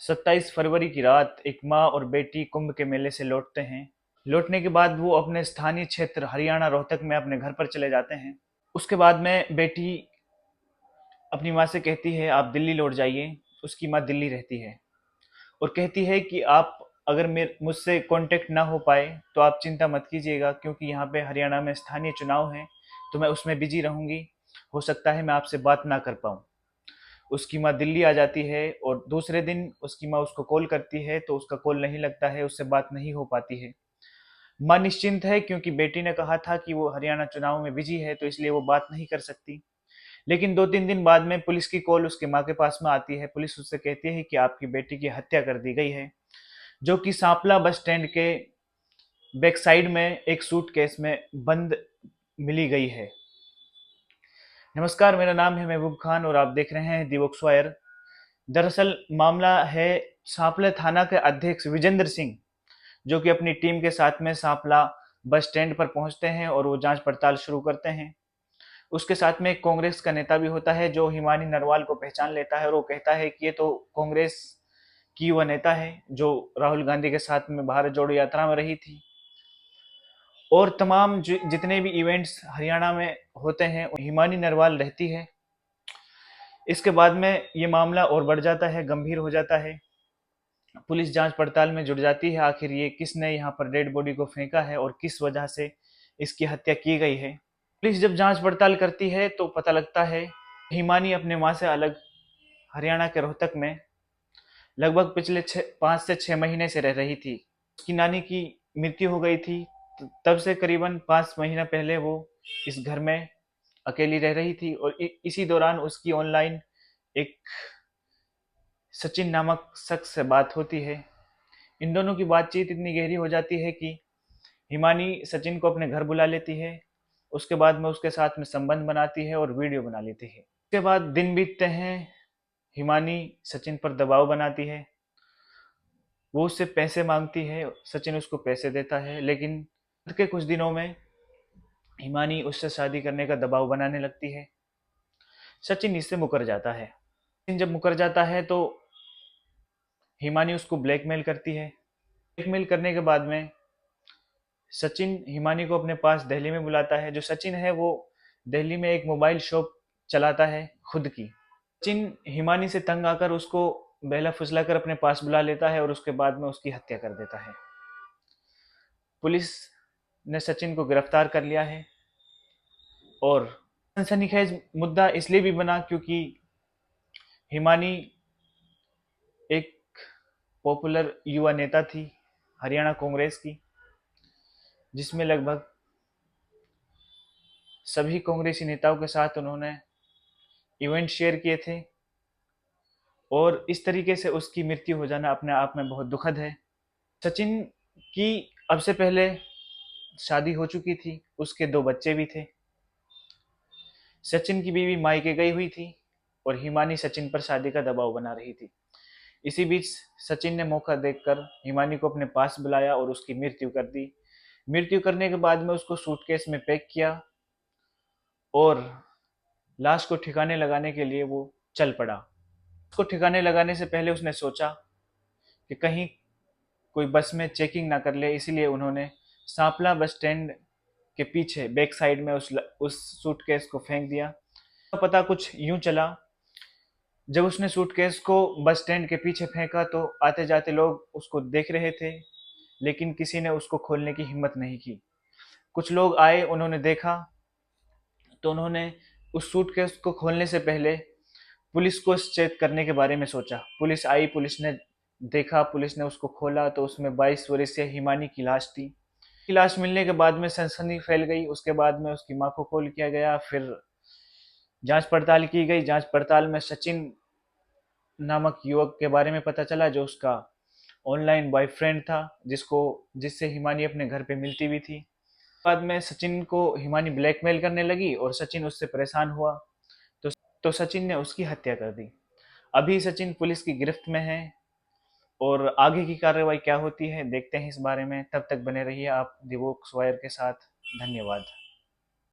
27 फरवरी की रात एक माँ और बेटी कुंभ के मेले से लौटते हैं। लौटने के बाद वो अपने स्थानीय क्षेत्र हरियाणा रोहतक में अपने घर पर चले जाते हैं। उसके बाद में बेटी अपनी माँ से कहती है आप दिल्ली लौट जाइए। उसकी माँ दिल्ली रहती है और कहती है कि आप अगर मेरे मुझसे कांटेक्ट ना हो पाए तो आप चिंता मत कीजिएगा, क्योंकि यहाँ पे हरियाणा में स्थानीय चुनाव हैं तो मैं उसमें बिजी रहूंगी। हो सकता है मैं आपसे बात ना कर पाऊँ। उसकी माँ दिल्ली आ जाती है और दूसरे दिन उसकी माँ उसको कॉल करती है तो उसका कॉल नहीं लगता है, उससे बात नहीं हो पाती है। माँ निश्चिंत है क्योंकि बेटी ने कहा था कि वो हरियाणा चुनाव में बिजी है तो इसलिए वो बात नहीं कर सकती। लेकिन 2-3 दिन बाद में पुलिस की कॉल उसकी माँ के पास में आती है। पुलिस उससे कहती है कि आपकी बेटी की हत्या कर दी गई है, जो कि सांपला बस स्टैंड के बैक साइड में एक सूटकेस में बंद मिली गई है। नमस्कार, मेरा नाम है महबूब खान और आप देख रहे हैं दी वॉक्सवायर। दरअसल मामला है सांपला थाना के अध्यक्ष विजेंद्र सिंह, जो कि अपनी टीम के साथ में सांपला बस स्टैंड पर पहुंचते हैं और वो जांच पड़ताल शुरू करते हैं। उसके साथ में एक कांग्रेस का नेता भी होता है जो हिमानी नरवाल को पहचान लेता है और वो कहता है कि ये तो कांग्रेस की वह नेता है जो राहुल गांधी के साथ में भारत जोड़ो यात्रा में रही थी। और तमाम जितने भी इवेंट्स हरियाणा में होते हैं हिमानी नरवाल रहती है। इसके बाद में ये मामला और बढ़ जाता है, गंभीर हो जाता है। पुलिस जांच पड़ताल में जुट जाती है, आखिर ये किसने यहाँ पर डेड बॉडी को फेंका है और किस वजह से इसकी हत्या की गई है। पुलिस जब जांच पड़ताल करती है तो पता लगता है हिमानी अपने माँ से अलग हरियाणा के रोहतक में लगभग पिछले 5 से 6 महीने से रह रही थी। उसकी नानी की मृत्यु हो गई थी, तब से करीबन 5 महीना पहले वो इस घर में अकेली रह रही थी और इसी दौरान उसकी ऑनलाइन एक सचिन नामक शख्स से बात होती है। इन दोनों की बातचीत इतनी गहरी हो जाती है कि हिमानी सचिन को अपने घर बुला लेती है। उसके बाद में उसके साथ में संबंध बनाती है और वीडियो बना लेती है। उसके बाद दिन बीतते हैं। हिमानी सचिन पर दबाव बनाती है, वो उससे पैसे मांगती है, सचिन उसको पैसे देता है। लेकिन बाद के कुछ दिनों में हिमानी उससे शादी करने का दबाव बनाने लगती है। सचिन इससे मुकर जाता है। सचिन जब मुकर जाता है तो हिमानी उसको ब्लैकमेल करती है। ब्लैकमेल करने के बाद में सचिन हिमानी को अपने पास दिल्ली में बुलाता है। जो सचिन है वो दिल्ली में एक मोबाइल शॉप चलाता है खुद की। सचिन हिमानी से तंग आकर उसको बहला फुसला कर अपने पास बुला लेता है और उसके बाद में उसकी हत्या कर देता है। पुलिस ने सचिन को गिरफ्तार कर लिया है और सनसनीखेज मुद्दा इसलिए भी बना क्योंकि हिमानी एक पॉपुलर युवा नेता थी हरियाणा कांग्रेस की, जिसमें लगभग सभी कांग्रेसी नेताओं के साथ उन्होंने इवेंट शेयर किए थे और इस तरीके से उसकी मृत्यु हो जाना अपने आप में बहुत दुखद है। सचिन की अब से पहले शादी हो चुकी थी, उसके 2 बच्चे भी थे। सचिन की बीवी मायके गई हुई थी और हिमानी सचिन पर शादी का दबाव बना रही थी। इसी बीच सचिन ने मौका देखकर हिमानी को अपने पास बुलाया और उसकी मृत्यु कर दी। मृत्यु करने के बाद में उसको सूटकेस में पैक किया और लाश को ठिकाने लगाने के लिए वो चल पड़ा। उसको ठिकाने लगाने से पहले उसने सोचा कि कहीं कोई बस में चेकिंग ना कर ले, इसीलिए उन्होंने सांपला बस स्टैंड के पीछे बैक साइड में उस सूटकेस को फेंक दिया। पता कुछ यूं चला, जब उसने सूटकेस को बस स्टैंड के पीछे फेंका तो आते जाते लोग उसको देख रहे थे, लेकिन किसी ने उसको खोलने की हिम्मत नहीं की। कुछ लोग आए, उन्होंने देखा तो उन्होंने उस सूटकेस को खोलने से पहले पुलिस को चेक करने के बारे में सोचा। पुलिस आई, पुलिस ने देखा, पुलिस ने उसको खोला तो उसमें 22 वर्षीय हिमानी की लाश थी। की लाश मिलने के बाद में सनसनी फैल गई। उसके बाद में उसकी मां को कॉल किया गया, फिर जांच पड़ताल की गई। जांच पड़ताल में सचिन नामक युवक के बारे में पता चला जो उसका ऑनलाइन बॉयफ्रेंड था, जिससे हिमानी अपने घर पे मिलती भी थी। बाद में सचिन को हिमानी ब्लैकमेल करने लगी और सचिन उससे परेशान हुआ तो सचिन ने उसकी हत्या कर दी। अभी सचिन पुलिस की गिरफ्त में है और आगे की कार्रवाई क्या होती है देखते हैं इस बारे में। तब तक बने रहिए आप दी वॉक्सवायर के साथ। धन्यवाद।